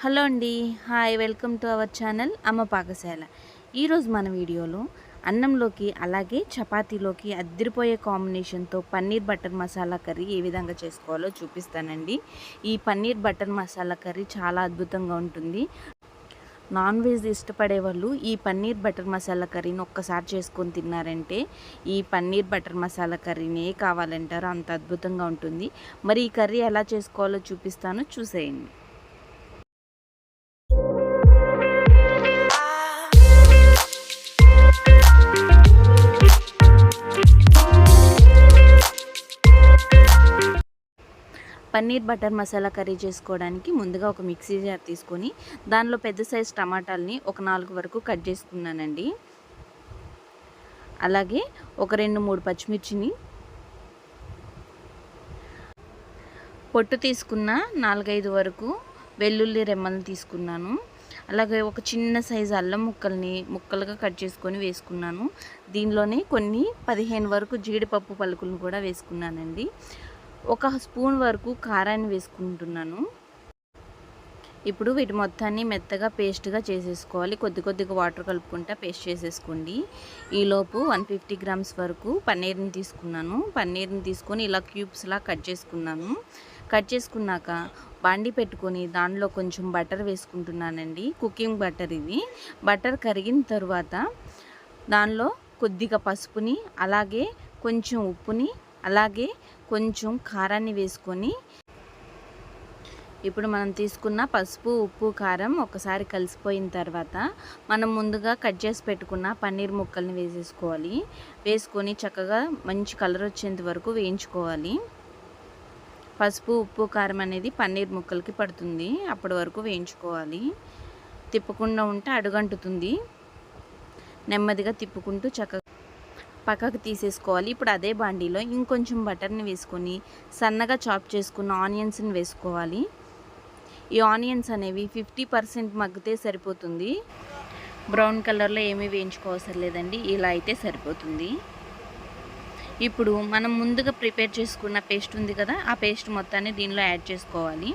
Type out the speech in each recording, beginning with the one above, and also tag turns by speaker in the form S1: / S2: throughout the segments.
S1: Hello అండి. Hi, welcome to our channel అమ్మ పాకశాల. ఈరోజు మన వీడియోలో అన్నంలోకి అలాగే చపాతీలోకి అద్దిరిపోయే కాంబినేషన్తో పన్నీర్ బటర్ మసాలా కర్రీ ఏ విధంగా చేసుకోవాలో చూపిస్తానండి. ఈ పన్నీర్ బటర్ మసాలా కర్రీ చాలా అద్భుతంగా ఉంటుంది. నాన్ వెజ్ ఇష్టపడే వాళ్ళు ఈ పన్నీర్ బటర్ మసాలా కర్రీని ఒక్కసారి చేసుకొని తిన్నారంటే ఈ పన్నీర్ బటర్ మసాలా కర్రీనే కావాలంటారు, అంత అద్భుతంగా ఉంటుంది. మరి ఈ కర్రీ ఎలా చేసుకోవాలో చూపిస్తాను, చూసేయండి. పన్నీర్ బటర్ మసాలా కర్రీ చేసుకోవడానికి ముందుగా ఒక మిక్సీ జార్ తీసుకొని దానిలో పెద్ద సైజు టమాటాలని ఒక 4 వరకు కట్ చేసుకున్నానండి. అలాగే ఒక 2-3 పచ్చిమిర్చిని, పొట్టు తీసుకున్న 4-5 వరకు వెల్లుల్లి రెమ్మలను తీసుకున్నాను. అలాగే ఒక చిన్న సైజు అల్లం ముక్కలుగా కట్ చేసుకొని వేసుకున్నాను. దీనిలోనే కొన్ని 15 వరకు జీడిపప్పు పలుకులను కూడా వేసుకున్నానండి. ఒక స్పూన్ వరకు కారాన్ని వేసుకుంటున్నాను. ఇప్పుడు వీటి మొత్తాన్ని మెత్తగా పేస్ట్గా చేసేసుకోవాలి. కొద్దిగా వాటర్ కలుపుకుంటా పేస్ట్ చేసేసుకోండి. ఈలోపు 150 గ్రామ్స్ వరకు పన్నీర్ని తీసుకున్నాను. పన్నీర్ని తీసుకొని ఇలా క్యూబ్స్లా కట్ చేసుకున్నాను. కట్ చేసుకున్నాక బాండి పెట్టుకొని దానిలో కొంచెం బటర్ వేసుకుంటున్నానండి. కుకింగ్ బటర్ ఇది. బటర్ కరిగిన తర్వాత దానిలో కొద్దిగా పసుపుని, అలాగే కొంచెం ఉప్పుని, అలాగే కొంచెం కారాన్ని వేసుకొని ఇప్పుడు మనం తీసుకున్న పసుపు, ఉప్పు, కారం ఒకసారి కలిసిపోయిన తర్వాత మనం ముందుగా కట్ చేసి పెట్టుకున్న పన్నీర్ ముక్కల్ని వేసేసుకోవాలి. వేసుకొని చక్కగా మంచి కలర్ వచ్చేంత వరకు వేయించుకోవాలి. పసుపు, ఉప్పు, కారం అనేది పన్నీర్ ముక్కలకి పడుతుంది, అప్పటి వరకు వేయించుకోవాలి. తిప్పకుండా ఉంటే అడుగంటుతుంది. నెమ్మదిగా తిప్పుకుంటూ చక్కగా పక్కకు తీసేసుకోవాలి. ఇప్పుడు అదే బాండీలో ఇంకొంచెం బటర్ని వేసుకొని సన్నగా చాప్ చేసుకున్న ఆనియన్స్ని వేసుకోవాలి. ఈ ఆనియన్స్ అనేవి 50% మగ్గితే సరిపోతుంది. బ్రౌన్ కలర్లో ఏమీ వేయించుకోవసరం లేదండి, ఇలా అయితే సరిపోతుంది. ఇప్పుడు మనం ముందుగా ప్రిపేర్ చేసుకున్న పేస్ట్ ఉంది కదా, ఆ పేస్ట్ మొత్తాన్ని దీనిలో యాడ్ చేసుకోవాలి.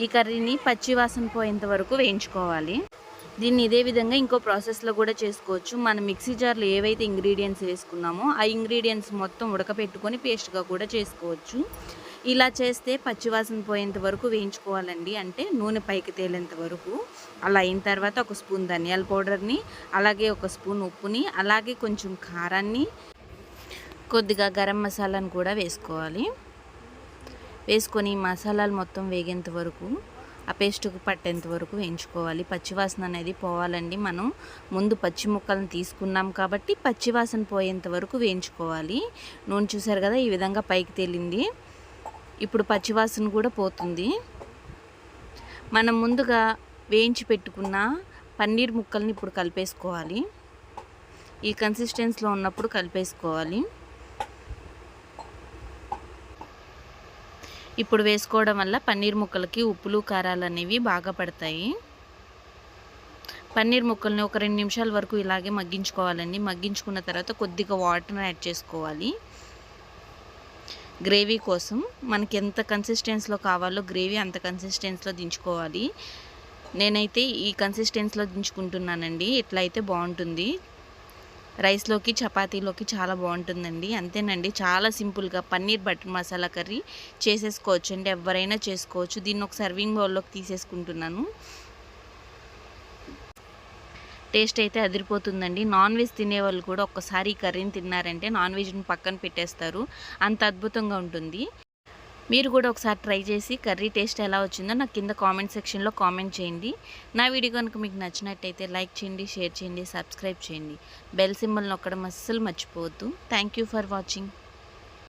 S1: ఈ కర్రీని పచ్చి వాసన పోయేంత వరకు వేయించుకోవాలి. దీన్ని ఇదే విధంగా ఇంకో ప్రాసెస్లో కూడా చేసుకోవచ్చు. మనం మిక్సీ జార్లో ఏవైతే ఇంగ్రీడియంట్స్ వేసుకున్నామో ఆ ఇంగ్రీడియంట్స్ మొత్తం ఉడకపెట్టుకొని పేస్ట్గా కూడా చేసుకోవచ్చు. ఇలా చేస్తే పచ్చివాసన పోయేంత వరకు వేయించుకోవాలండి, అంటే నూనె పైకి తేలేంత వరకు. అలా అయిన తర్వాత ఒక స్పూన్ ధనియాల పౌడర్ని, అలాగే ఒక స్పూన్ ఉప్పుని, అలాగే కొంచెం కారాన్ని, కొద్దిగా గరం మసాలాను కూడా వేసుకోవాలి. వేసుకొని మసాలాలు మొత్తం వేగేంత వరకు, ఆ పేస్ట్కు పట్టేంత వరకు వేయించుకోవాలి. పచ్చివాసన అనేది పోవాలండి. మనం ముందు పచ్చి ముక్కలను తీసుకున్నాం కాబట్టి పచ్చివాసన పోయేంత వరకు వేయించుకోవాలి. నూనె చూసారు కదా, ఈ విధంగా పైకి తేలింది. ఇప్పుడు పచ్చివాసన కూడా పోతుంది. మనం ముందుగా వేయించి పెట్టుకున్న పన్నీర్ ముక్కల్ని ఇప్పుడు కలిపేసుకోవాలి. ఈ కన్సిస్టెన్సీలో ఉన్నప్పుడు కలిపేసుకోవాలి. ఇప్పుడు వేసుకోవడం వల్ల పన్నీర్ ముక్కలకి ఉప్పులు, కారాలు అనేవి బాగా పడతాయి. పన్నీర్ ముక్కల్ని ఒక 2 నిమిషాల వరకు ఇలాగే మగ్గించుకోవాలండి. మగ్గించుకున్న తర్వాత కొద్దిగా వాటర్ యాడ్ చేసుకోవాలి. గ్రేవీ కోసం మనకి ఎంత కన్సిస్టెన్సీలో కావాలో గ్రేవీ అంత కన్సిస్టెన్సీలో దించుకోవాలి. నేనైతే ఈ కన్సిస్టెన్సీలో దించుకుంటున్నానండి. ఇట్లా అయితే బాగుంటుంది. రైస్లోకి, చపాతీలోకి చాలా బాగుంటుందండి. అంతేనండి, చాలా సింపుల్గా పన్నీర్ బటర్ మసాలా కర్రీ చేసేసుకోవచ్చు అండి. ఎవరైనా చేసుకోవచ్చు. దీన్ని ఒక సర్వింగ్ బౌల్లోకి తీసేసుకుంటున్నాను. టేస్ట్ అయితే అదిరిపోతుందండి. నాన్ వెజ్ తినేవాళ్ళు కూడా ఒక్కసారి ఈ కర్రీని తిన్నారంటే నాన్ వెజ్ని పక్కన పెట్టేస్తారు, అంత అద్భుతంగా ఉంటుంది. మీరు కూడా ఒకసారి ట్రై చేసి కర్రీ టేస్ట్ ఎలా వచ్చిందో నాకు కింద కామెంట్ సెక్షన్లో కామెంట్ చేయండి. నా వీడియో కనుక మీకు నచ్చినట్టయితే లైక్ చేయండి, షేర్ చేయండి, సబ్స్క్రైబ్ చేయండి. బెల్ సింబల్ నొక్కడం అస్సలు మర్చిపోవద్దు. Thank you for watching.